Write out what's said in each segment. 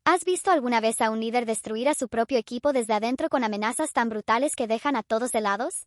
¿Has visto alguna vez a un líder destruir a su propio equipo desde adentro con amenazas tan brutales que dejan a todos helados?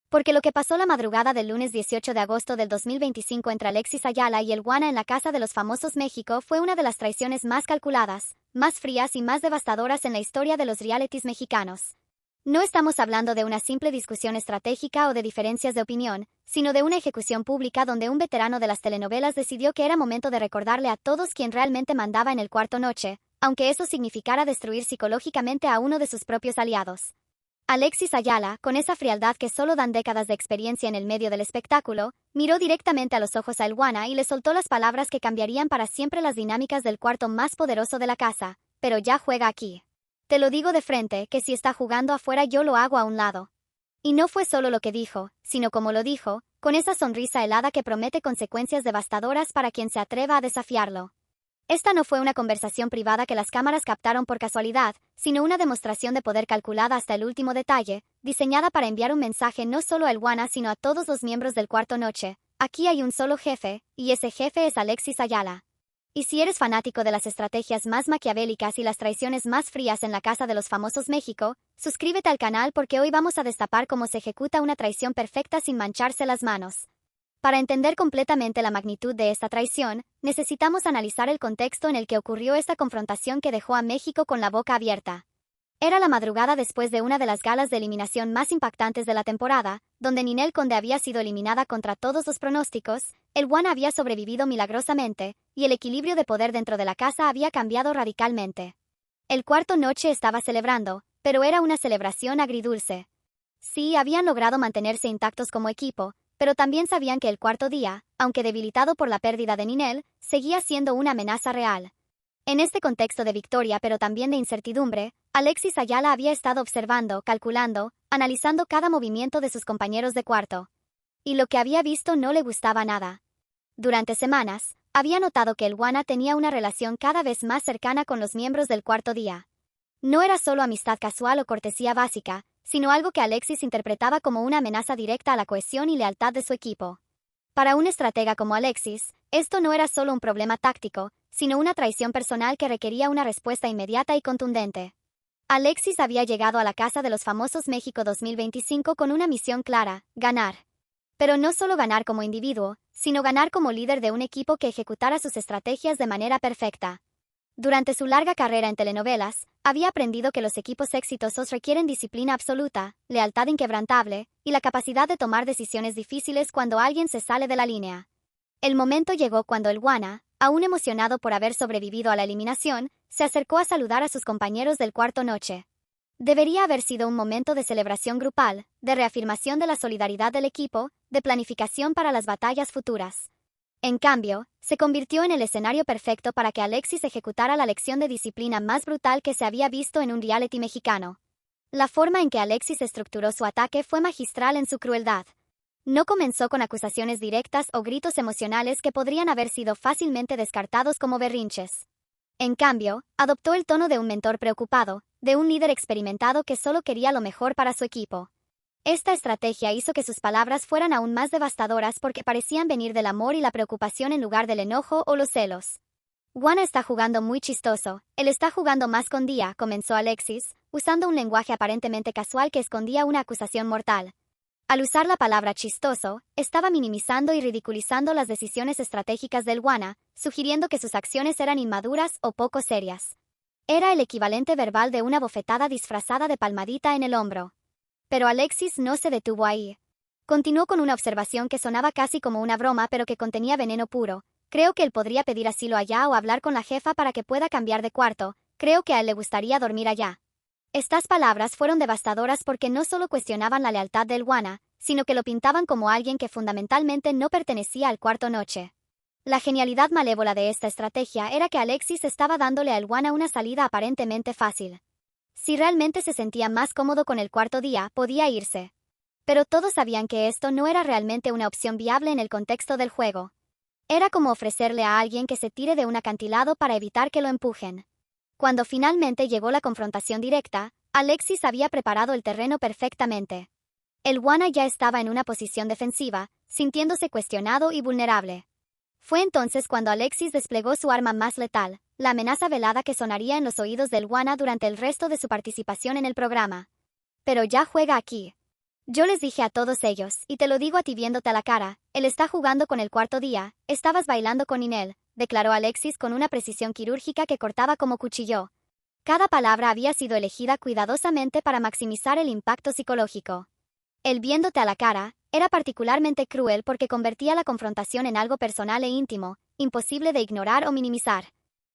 Porque lo que pasó la madrugada del lunes 18 de agosto del 2025 entre Alexis Ayala y el Guana en la Casa de los Famosos México fue una de las traiciones más calculadas, más frías y más devastadoras en la historia de los realities mexicanos. No estamos hablando de una simple discusión estratégica o de diferencias de opinión, sino de una ejecución pública donde un veterano de las telenovelas decidió que era momento de recordarle a todos quién realmente mandaba en el cuarto noche, aunque eso significara destruir psicológicamente a uno de sus propios aliados. Alexis Ayala, con esa frialdad que solo dan décadas de experiencia en el medio del espectáculo, miró directamente a los ojos a El Guana y le soltó las palabras que cambiarían para siempre las dinámicas del cuarto más poderoso de la casa. Pero ya juega aquí. Te lo digo de frente, que si está jugando afuera yo lo hago a un lado. Y no fue solo lo que dijo, sino como lo dijo, con esa sonrisa helada que promete consecuencias devastadoras para quien se atreva a desafiarlo. Esta no fue una conversación privada que las cámaras captaron por casualidad, sino una demostración de poder calculada hasta el último detalle, diseñada para enviar un mensaje no solo a El Guana sino a todos los miembros del cuarto noche. Aquí hay un solo jefe, y ese jefe es Alexis Ayala. Y si eres fanático de las estrategias más maquiavélicas y las traiciones más frías en la Casa de los Famosos México, suscríbete al canal porque hoy vamos a destapar cómo se ejecuta una traición perfecta sin mancharse las manos. Para entender completamente la magnitud de esta traición, necesitamos analizar el contexto en el que ocurrió esta confrontación que dejó a México con la boca abierta. Era la madrugada después de una de las galas de eliminación más impactantes de la temporada, donde Ninel Conde había sido eliminada contra todos los pronósticos, el Guana había sobrevivido milagrosamente, y el equilibrio de poder dentro de la casa había cambiado radicalmente. El cuarto noche estaba celebrando, pero era una celebración agridulce. Sí, habían logrado mantenerse intactos como equipo, pero también sabían que el cuarto día, aunque debilitado por la pérdida de Ninel, seguía siendo una amenaza real. En este contexto de victoria pero también de incertidumbre, Alexis Ayala había estado observando, calculando, analizando cada movimiento de sus compañeros de cuarto. Y lo que había visto no le gustaba nada. Durante semanas, había notado que el Guana tenía una relación cada vez más cercana con los miembros del cuarto día. No era solo amistad casual o cortesía básica, sino algo que Alexis interpretaba como una amenaza directa a la cohesión y lealtad de su equipo. Para un estratega como Alexis, esto no era solo un problema táctico, sino una traición personal que requería una respuesta inmediata y contundente. Alexis había llegado a la Casa de los Famosos México 2025 con una misión clara: ganar. Pero no solo ganar como individuo, sino ganar como líder de un equipo que ejecutara sus estrategias de manera perfecta. Durante su larga carrera en telenovelas, había aprendido que los equipos exitosos requieren disciplina absoluta, lealtad inquebrantable, y la capacidad de tomar decisiones difíciles cuando alguien se sale de la línea. El momento llegó cuando el Guana, aún emocionado por haber sobrevivido a la eliminación, se acercó a saludar a sus compañeros del cuarto noche. Debería haber sido un momento de celebración grupal, de reafirmación de la solidaridad del equipo, de planificación para las batallas futuras. En cambio, se convirtió en el escenario perfecto para que Alexis ejecutara la lección de disciplina más brutal que se había visto en un reality mexicano. La forma en que Alexis estructuró su ataque fue magistral en su crueldad. No comenzó con acusaciones directas o gritos emocionales que podrían haber sido fácilmente descartados como berrinches. En cambio, adoptó el tono de un mentor preocupado, de un líder experimentado que solo quería lo mejor para su equipo. Esta estrategia hizo que sus palabras fueran aún más devastadoras porque parecían venir del amor y la preocupación en lugar del enojo o los celos. Guana está jugando muy chistoso, él está jugando más con Día, comenzó Alexis, usando un lenguaje aparentemente casual que escondía una acusación mortal. Al usar la palabra chistoso, estaba minimizando y ridiculizando las decisiones estratégicas del Guana, sugiriendo que sus acciones eran inmaduras o poco serias. Era el equivalente verbal de una bofetada disfrazada de palmadita en el hombro. Pero Alexis no se detuvo ahí. Continuó con una observación que sonaba casi como una broma pero que contenía veneno puro. Creo que él podría pedir asilo allá o hablar con la jefa para que pueda cambiar de cuarto. Creo que a él le gustaría dormir allá. Estas palabras fueron devastadoras porque no solo cuestionaban la lealtad del Guana, sino que lo pintaban como alguien que fundamentalmente no pertenecía al cuarto noche. La genialidad malévola de esta estrategia era que Alexis estaba dándole al Guana una salida aparentemente fácil. Si realmente se sentía más cómodo con el cuarto día, podía irse. Pero todos sabían que esto no era realmente una opción viable en el contexto del juego. Era como ofrecerle a alguien que se tire de un acantilado para evitar que lo empujen. Cuando finalmente llegó la confrontación directa, Alexis había preparado el terreno perfectamente. El Guana ya estaba en una posición defensiva, sintiéndose cuestionado y vulnerable. Fue entonces cuando Alexis desplegó su arma más letal, la amenaza velada que sonaría en los oídos del Wana durante el resto de su participación en el programa. Pero ya juega aquí. Yo les dije a todos ellos, y te lo digo a ti viéndote a la cara, él está jugando con el cuarto día, estabas bailando con Inel, declaró Alexis con una precisión quirúrgica que cortaba como cuchillo. Cada palabra había sido elegida cuidadosamente para maximizar el impacto psicológico. El viéndote a la cara era particularmente cruel porque convertía la confrontación en algo personal e íntimo, imposible de ignorar o minimizar.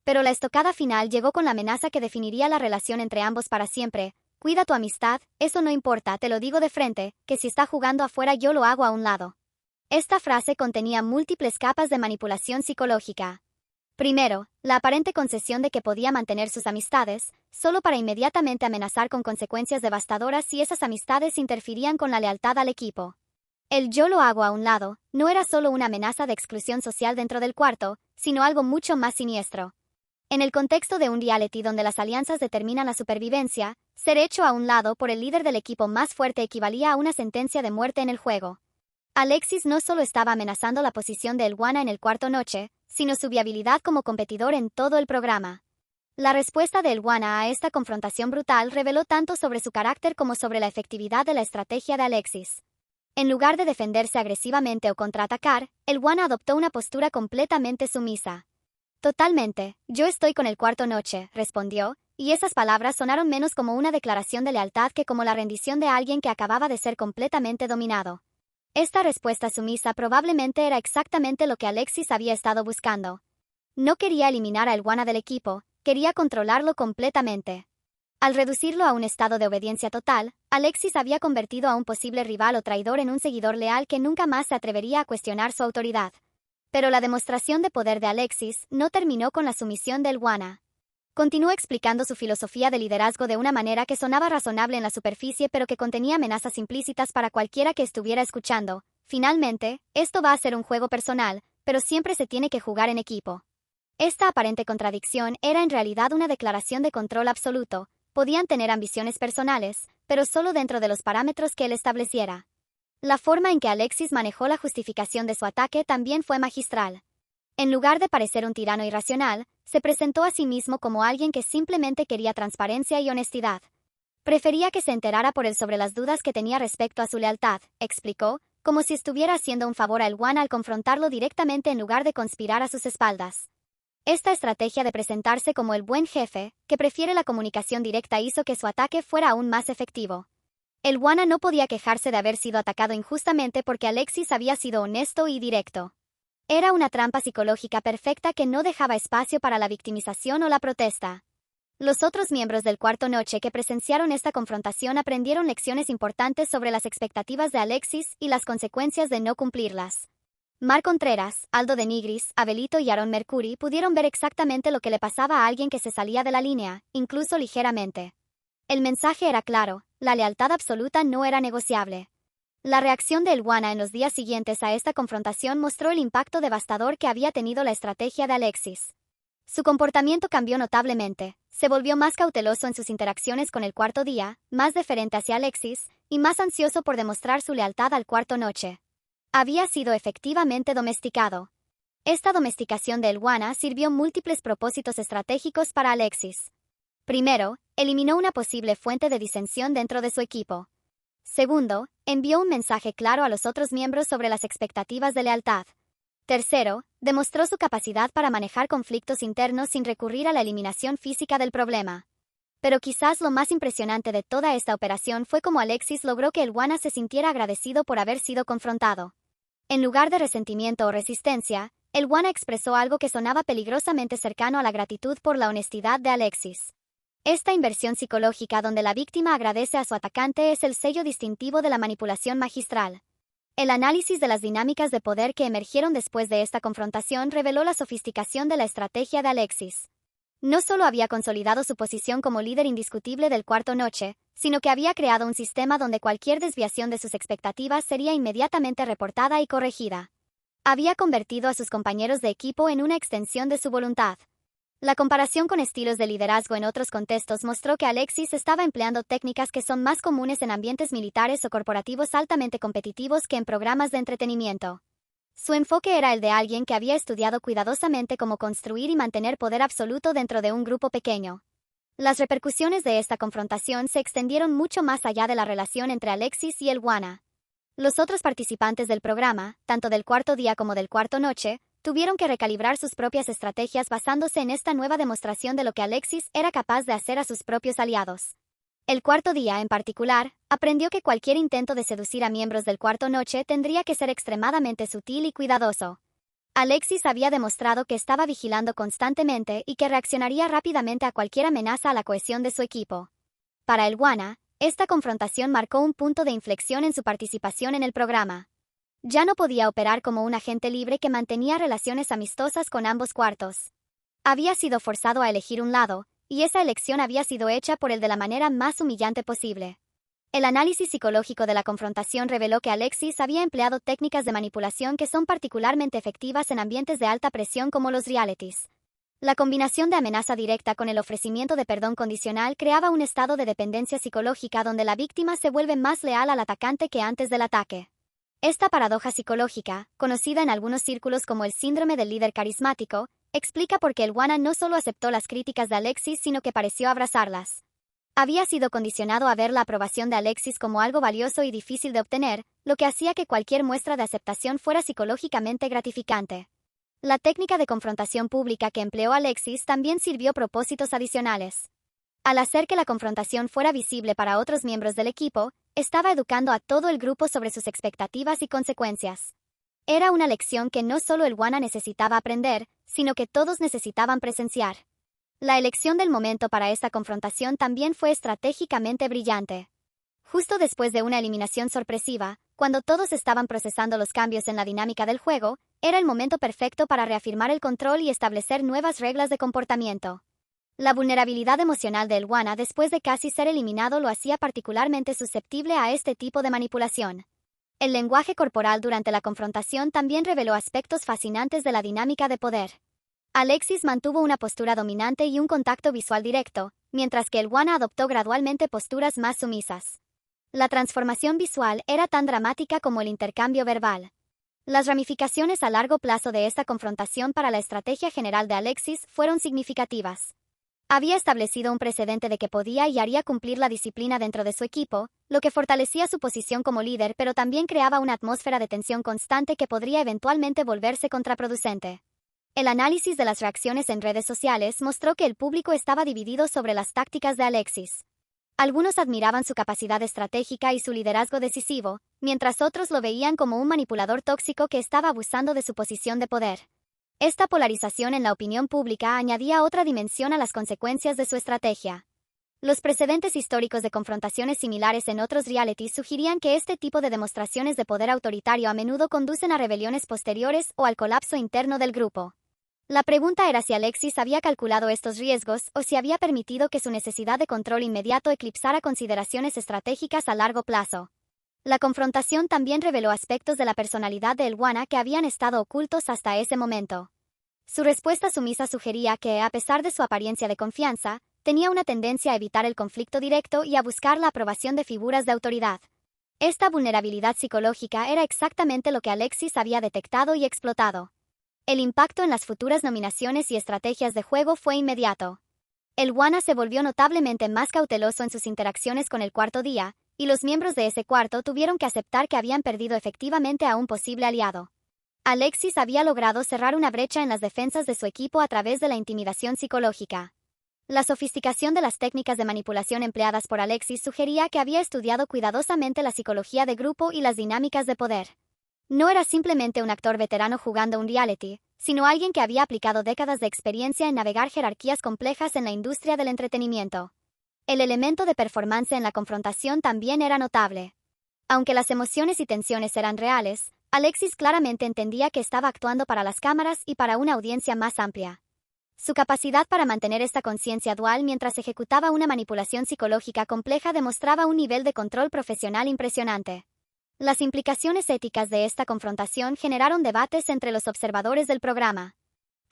Pero la estocada final llegó con la amenaza que definiría la relación entre ambos para siempre. Cuida tu amistad, eso no importa, te lo digo de frente, que si está jugando afuera yo lo hago a un lado. Esta frase contenía múltiples capas de manipulación psicológica. Primero, la aparente concesión de que podía mantener sus amistades, solo para inmediatamente amenazar con consecuencias devastadoras si esas amistades interferían con la lealtad al equipo. El yo lo hago a un lado no era solo una amenaza de exclusión social dentro del cuarto, sino algo mucho más siniestro. En el contexto de un reality donde las alianzas determinan la supervivencia, ser hecho a un lado por el líder del equipo más fuerte equivalía a una sentencia de muerte en el juego. Alexis no solo estaba amenazando la posición de El Wana en el cuarto noche, sino su viabilidad como competidor en todo el programa. La respuesta de El Wana a esta confrontación brutal reveló tanto sobre su carácter como sobre la efectividad de la estrategia de Alexis. En lugar de defenderse agresivamente o contraatacar, El Wana adoptó una postura completamente sumisa. Totalmente, yo estoy con el cuarto noche, respondió, y esas palabras sonaron menos como una declaración de lealtad que como la rendición de alguien que acababa de ser completamente dominado. Esta respuesta sumisa probablemente era exactamente lo que Alexis había estado buscando. No quería eliminar a El Wana del equipo, quería controlarlo completamente. Al reducirlo a un estado de obediencia total, Alexis había convertido a un posible rival o traidor en un seguidor leal que nunca más se atrevería a cuestionar su autoridad. Pero la demostración de poder de Alexis no terminó con la sumisión del Wana. Continuó explicando su filosofía de liderazgo de una manera que sonaba razonable en la superficie pero que contenía amenazas implícitas para cualquiera que estuviera escuchando. Finalmente, esto va a ser un juego personal, pero siempre se tiene que jugar en equipo. Esta aparente contradicción era en realidad una declaración de control absoluto. Podían tener ambiciones personales, pero solo dentro de los parámetros que él estableciera. La forma en que Alexis manejó la justificación de su ataque también fue magistral. En lugar de parecer un tirano irracional, se presentó a sí mismo como alguien que simplemente quería transparencia y honestidad. Prefería que se enterara por él sobre las dudas que tenía respecto a su lealtad, explicó, como si estuviera haciendo un favor a El Wana al confrontarlo directamente en lugar de conspirar a sus espaldas. Esta estrategia de presentarse como el buen jefe, que prefiere la comunicación directa, hizo que su ataque fuera aún más efectivo. El Wana no podía quejarse de haber sido atacado injustamente porque Alexis había sido honesto y directo. Era una trampa psicológica perfecta que no dejaba espacio para la victimización o la protesta. Los otros miembros del cuarto noche que presenciaron esta confrontación aprendieron lecciones importantes sobre las expectativas de Alexis y las consecuencias de no cumplirlas. Mar Contreras, Aldo de Nigris, Abelito y Aaron Mercuri pudieron ver exactamente lo que le pasaba a alguien que se salía de la línea, incluso ligeramente. El mensaje era claro, la lealtad absoluta no era negociable. La reacción de El Wana en los días siguientes a esta confrontación mostró el impacto devastador que había tenido la estrategia de Alexis. Su comportamiento cambió notablemente, se volvió más cauteloso en sus interacciones con el cuarto día, más deferente hacia Alexis, y más ansioso por demostrar su lealtad al cuarto noche. Había sido efectivamente domesticado. Esta domesticación de El Wana sirvió múltiples propósitos estratégicos para Alexis. Primero, eliminó una posible fuente de disensión dentro de su equipo. Segundo, envió un mensaje claro a los otros miembros sobre las expectativas de lealtad. Tercero, demostró su capacidad para manejar conflictos internos sin recurrir a la eliminación física del problema. Pero quizás lo más impresionante de toda esta operación fue cómo Alexis logró que El Wana se sintiera agradecido por haber sido confrontado. En lugar de resentimiento o resistencia, El Wana expresó algo que sonaba peligrosamente cercano a la gratitud por la honestidad de Alexis. Esta inversión psicológica donde la víctima agradece a su atacante es el sello distintivo de la manipulación magistral. El análisis de las dinámicas de poder que emergieron después de esta confrontación reveló la sofisticación de la estrategia de Alexis. No solo había consolidado su posición como líder indiscutible del cuarto noche, sino que había creado un sistema donde cualquier desviación de sus expectativas sería inmediatamente reportada y corregida. Había convertido a sus compañeros de equipo en una extensión de su voluntad. La comparación con estilos de liderazgo en otros contextos mostró que Alexis estaba empleando técnicas que son más comunes en ambientes militares o corporativos altamente competitivos que en programas de entretenimiento. Su enfoque era el de alguien que había estudiado cuidadosamente cómo construir y mantener poder absoluto dentro de un grupo pequeño. Las repercusiones de esta confrontación se extendieron mucho más allá de la relación entre Alexis y el Wana. Los otros participantes del programa, tanto del cuarto día como del cuarto noche, tuvieron que recalibrar sus propias estrategias basándose en esta nueva demostración de lo que Alexis era capaz de hacer a sus propios aliados. El cuarto día, en particular, aprendió que cualquier intento de seducir a miembros del cuarto noche tendría que ser extremadamente sutil y cuidadoso. Alexis había demostrado que estaba vigilando constantemente y que reaccionaría rápidamente a cualquier amenaza a la cohesión de su equipo. Para el Wana, esta confrontación marcó un punto de inflexión en su participación en el programa. Ya no podía operar como un agente libre que mantenía relaciones amistosas con ambos cuartos. Había sido forzado a elegir un lado, y esa elección había sido hecha por él de la manera más humillante posible. El análisis psicológico de la confrontación reveló que Alexis había empleado técnicas de manipulación que son particularmente efectivas en ambientes de alta presión como los realities. La combinación de amenaza directa con el ofrecimiento de perdón condicional creaba un estado de dependencia psicológica donde la víctima se vuelve más leal al atacante que antes del ataque. Esta paradoja psicológica, conocida en algunos círculos como el síndrome del líder carismático, explica por qué el Wana no solo aceptó las críticas de Alexis sino que pareció abrazarlas. Había sido condicionado a ver la aprobación de Alexis como algo valioso y difícil de obtener, lo que hacía que cualquier muestra de aceptación fuera psicológicamente gratificante. La técnica de confrontación pública que empleó Alexis también sirvió propósitos adicionales. Al hacer que la confrontación fuera visible para otros miembros del equipo, estaba educando a todo el grupo sobre sus expectativas y consecuencias. Era una lección que no solo el Wana necesitaba aprender, sino que todos necesitaban presenciar. La elección del momento para esta confrontación también fue estratégicamente brillante. Justo después de una eliminación sorpresiva, cuando todos estaban procesando los cambios en la dinámica del juego, era el momento perfecto para reafirmar el control y establecer nuevas reglas de comportamiento. La vulnerabilidad emocional del Wana después de casi ser eliminado lo hacía particularmente susceptible a este tipo de manipulación. El lenguaje corporal durante la confrontación también reveló aspectos fascinantes de la dinámica de poder. Alexis mantuvo una postura dominante y un contacto visual directo, mientras que el Wana adoptó gradualmente posturas más sumisas. La transformación visual era tan dramática como el intercambio verbal. Las ramificaciones a largo plazo de esta confrontación para la estrategia general de Alexis fueron significativas. Había establecido un precedente de que podía y haría cumplir la disciplina dentro de su equipo, lo que fortalecía su posición como líder, pero también creaba una atmósfera de tensión constante que podría eventualmente volverse contraproducente. El análisis de las reacciones en redes sociales mostró que el público estaba dividido sobre las tácticas de Alexis. Algunos admiraban su capacidad estratégica y su liderazgo decisivo, mientras otros lo veían como un manipulador tóxico que estaba abusando de su posición de poder. Esta polarización en la opinión pública añadía otra dimensión a las consecuencias de su estrategia. Los precedentes históricos de confrontaciones similares en otros realities sugerían que este tipo de demostraciones de poder autoritario a menudo conducen a rebeliones posteriores o al colapso interno del grupo. La pregunta era si Alexis había calculado estos riesgos o si había permitido que su necesidad de control inmediato eclipsara consideraciones estratégicas a largo plazo. La confrontación también reveló aspectos de la personalidad de el Wana que habían estado ocultos hasta ese momento. Su respuesta sumisa sugería que, a pesar de su apariencia de confianza, tenía una tendencia a evitar el conflicto directo y a buscar la aprobación de figuras de autoridad. Esta vulnerabilidad psicológica era exactamente lo que Alexis había detectado y explotado. El impacto en las futuras nominaciones y estrategias de juego fue inmediato. El Wana se volvió notablemente más cauteloso en sus interacciones con el cuarto día, y los miembros de ese cuarto tuvieron que aceptar que habían perdido efectivamente a un posible aliado. Alexis había logrado cerrar una brecha en las defensas de su equipo a través de la intimidación psicológica. La sofisticación de las técnicas de manipulación empleadas por Alexis sugería que había estudiado cuidadosamente la psicología de grupo y las dinámicas de poder. No era simplemente un actor veterano jugando un reality, sino alguien que había aplicado décadas de experiencia en navegar jerarquías complejas en la industria del entretenimiento. El elemento de performance en la confrontación también era notable. Aunque las emociones y tensiones eran reales, Alexis claramente entendía que estaba actuando para las cámaras y para una audiencia más amplia. Su capacidad para mantener esta conciencia dual mientras ejecutaba una manipulación psicológica compleja demostraba un nivel de control profesional impresionante. Las implicaciones éticas de esta confrontación generaron debates entre los observadores del programa.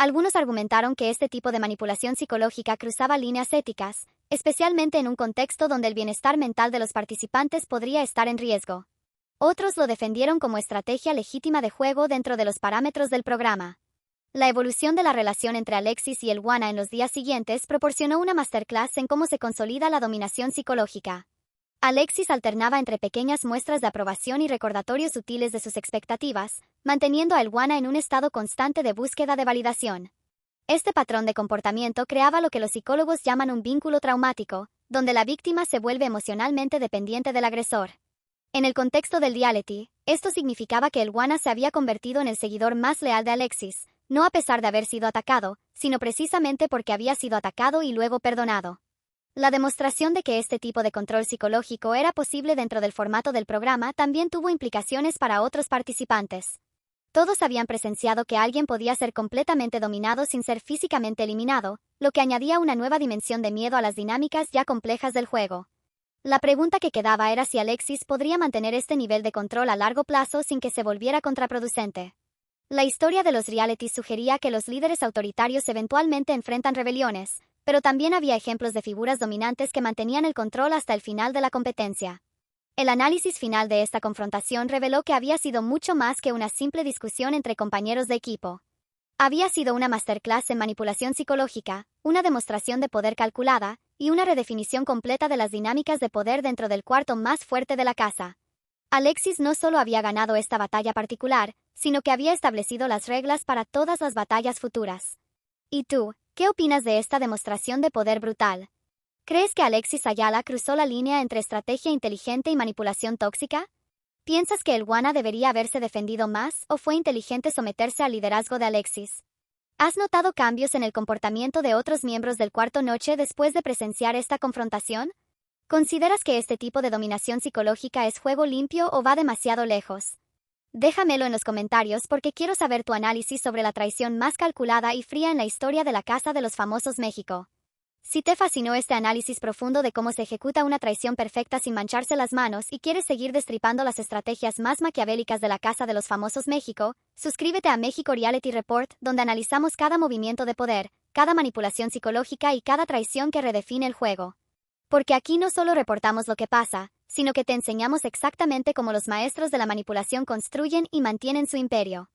Algunos argumentaron que este tipo de manipulación psicológica cruzaba líneas éticas, especialmente en un contexto donde el bienestar mental de los participantes podría estar en riesgo. Otros lo defendieron como estrategia legítima de juego dentro de los parámetros del programa. La evolución de la relación entre Alexis y el Iguana en los días siguientes proporcionó una masterclass en cómo se consolida la dominación psicológica. Alexis alternaba entre pequeñas muestras de aprobación y recordatorios sutiles de sus expectativas, manteniendo a Iguana en un estado constante de búsqueda de validación. Este patrón de comportamiento creaba lo que los psicólogos llaman un vínculo traumático, donde la víctima se vuelve emocionalmente dependiente del agresor. En el contexto del reality, esto significaba que el Iguana se había convertido en el seguidor más leal de Alexis, no a pesar de haber sido atacado, sino precisamente porque había sido atacado y luego perdonado. La demostración de que este tipo de control psicológico era posible dentro del formato del programa también tuvo implicaciones para otros participantes. Todos habían presenciado que alguien podía ser completamente dominado sin ser físicamente eliminado, lo que añadía una nueva dimensión de miedo a las dinámicas ya complejas del juego. La pregunta que quedaba era si Alexis podría mantener este nivel de control a largo plazo sin que se volviera contraproducente. La historia de los realities sugería que los líderes autoritarios eventualmente enfrentan rebeliones, pero también había ejemplos de figuras dominantes que mantenían el control hasta el final de la competencia. El análisis final de esta confrontación reveló que había sido mucho más que una simple discusión entre compañeros de equipo. Había sido una masterclass en manipulación psicológica, una demostración de poder calculada, y una redefinición completa de las dinámicas de poder dentro del cuarto más fuerte de la casa. Alexis no solo había ganado esta batalla particular, sino que había establecido las reglas para todas las batallas futuras. ¿Y tú, qué opinas de esta demostración de poder brutal? ¿Crees que Alexis Ayala cruzó la línea entre estrategia inteligente y manipulación tóxica? ¿Piensas que el Iguana debería haberse defendido más o fue inteligente someterse al liderazgo de Alexis? ¿Has notado cambios en el comportamiento de otros miembros del Cuarto Noche después de presenciar esta confrontación? ¿Consideras que este tipo de dominación psicológica es juego limpio o va demasiado lejos? Déjamelo en los comentarios porque quiero saber tu análisis sobre la traición más calculada y fría en la historia de la Casa de los Famosos México. Si te fascinó este análisis profundo de cómo se ejecuta una traición perfecta sin mancharse las manos y quieres seguir destripando las estrategias más maquiavélicas de la Casa de los Famosos México, suscríbete a México Reality Report, donde analizamos cada movimiento de poder, cada manipulación psicológica y cada traición que redefine el juego. Porque aquí no solo reportamos lo que pasa, sino que te enseñamos exactamente cómo los maestros de la manipulación construyen y mantienen su imperio.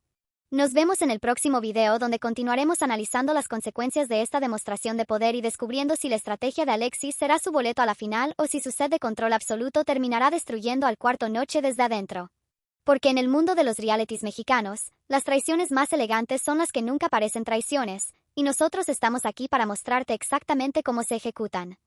Nos vemos en el próximo video donde continuaremos analizando las consecuencias de esta demostración de poder y descubriendo si la estrategia de Alexis será su boleto a la final o si su sed de control absoluto terminará destruyendo al Cuarto Noche desde adentro. Porque en el mundo de los realities mexicanos, las traiciones más elegantes son las que nunca parecen traiciones, y nosotros estamos aquí para mostrarte exactamente cómo se ejecutan.